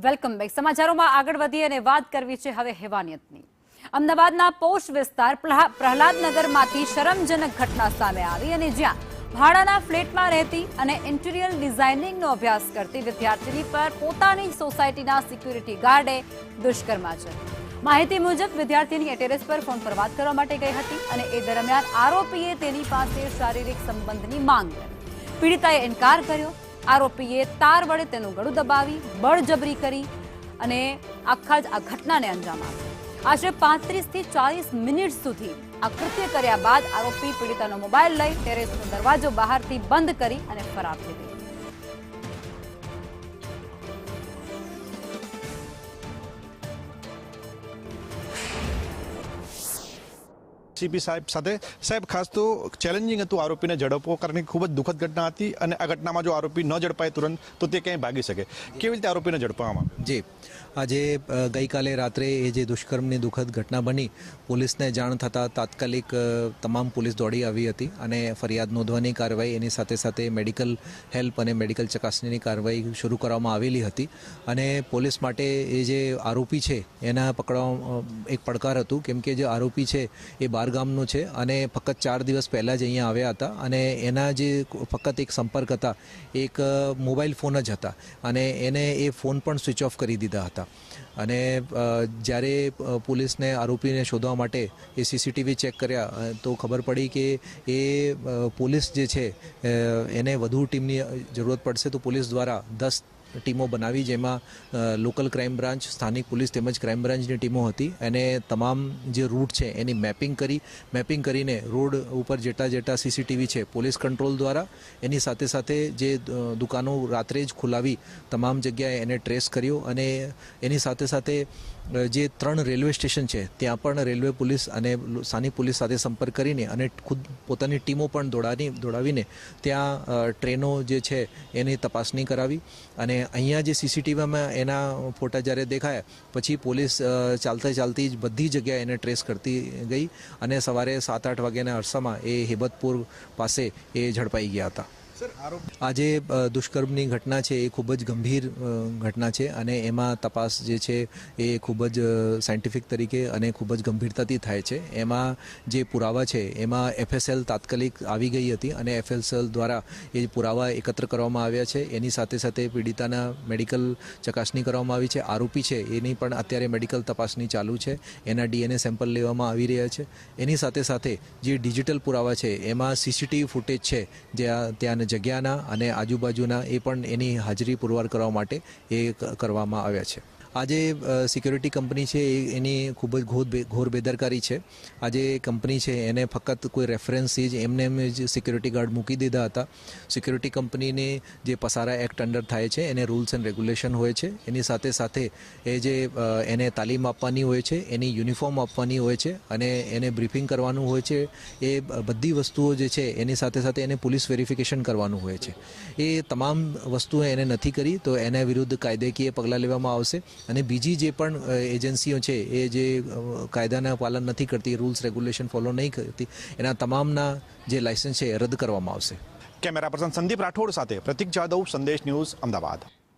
Welcome back. સમાચારોમાં આગળ વધી અને વાત કરવી છે હવે હેવાનિયતની. અમદાવાદના પોશ વિસ્તાર પ્રહલાદનગરમાંથી શરમજનક ઘટના સામે આવી અને જ્યાં ભાડાના ફ્લેટમાં રહેતી અને ઇન્ટિરિયર ડિઝાઇનિંગનો અભ્યાસ કરતી વિદ્યાર્થીની પર પોતાની સોસાયટીના સિક્યુરિટી ગાર્ડે દુષ્કર્મ આચર્યું. માહિતી મુજબ વિદ્યાર્થીની ટેરેસ પર ફોન પર વાત કરવા માટે ગઈ હતી અને એ દરમિયાન આરોપીએ તેની પાસે શારીરિક સંબંધની માંગ કરી. પીડિતાએ ઇનકાર કર્યો. આરોપીએ તાર વડે તેનું ગળું દબાવી બળજબરી કરી અને આ ઘટનાને અંજામ આપ્યો. આશરે 35 થી 40 મિનિટ સુધી આ કૃત્ય કર્યા બાદ આરોપી પીડિતાનો મોબાઈલ લઈ ટેરેસનો દરવાજો બહારથી બંધ કરી અને ફરાર થઈ ગયો. સીપી સાહેબ ખાસ તો ચેલેન્જિંગ હતું આરોપીને ઝડપવો, કારણ કે ખૂબ જ દુઃખદ ઘટના હતી અને આ ઘટનામાં જો આરોપી ન ઝડપાય તુરંત તો તે ક્યાંય ભાગી શકે. કેવી રીતે આરોપીને ઝડપવામાં? જી, આજે ગઈકાલે રાત્રે એ જે દુષ્કર્મની દુઃખદ ઘટના બની, પોલીસને જાણ થતાં તાત્કાલિક તમામ પોલીસ દોડી આવી હતી અને ફરિયાદ નોંધવાની કાર્યવાહી, એની સાથે સાથે મેડિકલ હેલ્પ અને મેડિકલ ચકાસણીની કાર્યવાહી શરૂ કરવામાં આવેલી હતી. અને પોલીસ માટે એ જે આરોપી છે એના પકડવા એક પડકાર હતું, કેમ કે જે આરોપી છે એ ગામનો છે અને ફક્ત 4 દિવસ પહેલાં જ અહીંયા આવ્યા હતા અને એના જે ફક્ત એક સંપર્ક હતા એક મોબાઈલ ફોન જ હતા અને એને એ ફોન પણ સ્વિચ ઓફ કરી દીધા હતા. અને જ્યારે પોલીસને આરોપીને શોધવા માટે એ સીસીટીવી ચેક કર્યા તો ખબર પડી કે એ પોલીસ જે છે એને વધુ ટીમની જરૂરત પડશે, તો પોલીસ દ્વારા 10 ટીમો બનાવી, જેમાં લોકલ ક્રાઇમ બ્રાન્ચ, સ્થાનિક પોલીસ તેમજ ક્રાઇમ બ્રાન્ચની ટીમો હતી અને તમામ જે રૂટ છે એની મેપિંગ કરીને રોડ ઉપર જેટલા સીસીટીવી છે પોલીસ કંટ્રોલ દ્વારા, એની સાથે સાથે જે દુકાનો રાત્રે જ ખોલાવી તમામ જગ્યાએ એને ટ્રેસ કર્યો અને એની સાથે સાથે જે 3 રેલવે સ્ટેશન છે ત્યાં પણ રેલવે પોલીસ અને સ્થાનિક પોલીસ સાથે સંપર્ક કરીને અને ખુદ પોતાની ટીમો પણ દોડાવીને ત્યાં ટ્રેનો જે છે એની તપાસણી કરાવી. અને અહીંયા જે સીસીટીવીમાં એના ફોટા જ્યારે દેખાયા પછી પોલીસ ચાલતી જ બધી જગ્યાએ એને ટ્રેસ કરતી ગઈ અને સવારે 7-8 વાગ્યાના અરસામાં એ હેબતપુર પાસે એ ઝડપાઈ ગયા હતા. આજે દુષ્કર્મની ઘટના છે એ ખૂબ જ ગંભીર ઘટના છે અને એમાં તપાસ જે છે એ ખૂબ જ સાયન્ટિફિક તરીકે અને ખૂબ જ ગંભીરતાથી થાય છે. એમાં જે પુરાવા છે એમાં FSL તાત્કાલિક આવી ગઈ હતી અને FSL દ્વારા એ પુરાવા એકત્ર કરવામાં આવ્યા છે. એની સાથે સાથે પીડિતાના મેડિકલ ચકાસણી કરવામાં આવી છે. આરોપી છે એની પણ અત્યારે મેડિકલ તપાસણી ચાલુ છે, એના DNA સેમ્પલ લેવામાં આવી રહ્યા છે. એની સાથે સાથે જે ડિજિટલ પુરાવા છે એમાં CCTV ફૂટેજ છે ત્યાં જગ્યાના અને આજુબાજુના, એ પણ એની હાજરી પુરવાર કરવા માટે એ કરવામાં આવ્યા છે. આજે સિક્યુરિટી કંપની છે એની ખૂબ જ ઘોર બેદરકારી છે. આજે કંપની છે એને ફક્ત કોઈ રેફરન્સથી જ એમને જ સિક્યુરિટી ગાર્ડ મૂકી દીધા હતા. સિક્યુરિટી કંપનીને જે પસારા એક્ટ અંડર થાય છે એને રૂલ્સ એન્ડ રેગ્યુલેશન હોય છે, એની સાથે સાથે એ જે એને તાલીમ આપવાની હોય છે, એની યુનિફોર્મ આપવાની હોય છે અને એને બ્રીફિંગ કરવાનું હોય છે. એ બધી વસ્તુઓ જે છે એની સાથે સાથે એને પોલીસ વેરિફિકેશન કરવાનું હોય છે. એ તમામ વસ્તુઓ એને નથી કરી તો એના વિરુદ્ધ કાયદાકીય પગલાં લેવામાં આવશે. અને બીજી જે પણ એજન્સીઓ છે એ જે કાયદાના પાલન નથી કરતી, રૂલ્સ રેગ્યુલેશન ફોલો નહીં કરતી, એના તમામના જે લાયસન્સ છે એ રદ કરવામાં આવશે. કેમેરા પર્સન સંદીપ રાઠોડ સાથે પ્રતિક જાદવ, સંદેશ ન્યૂઝ, અમદાવાદ.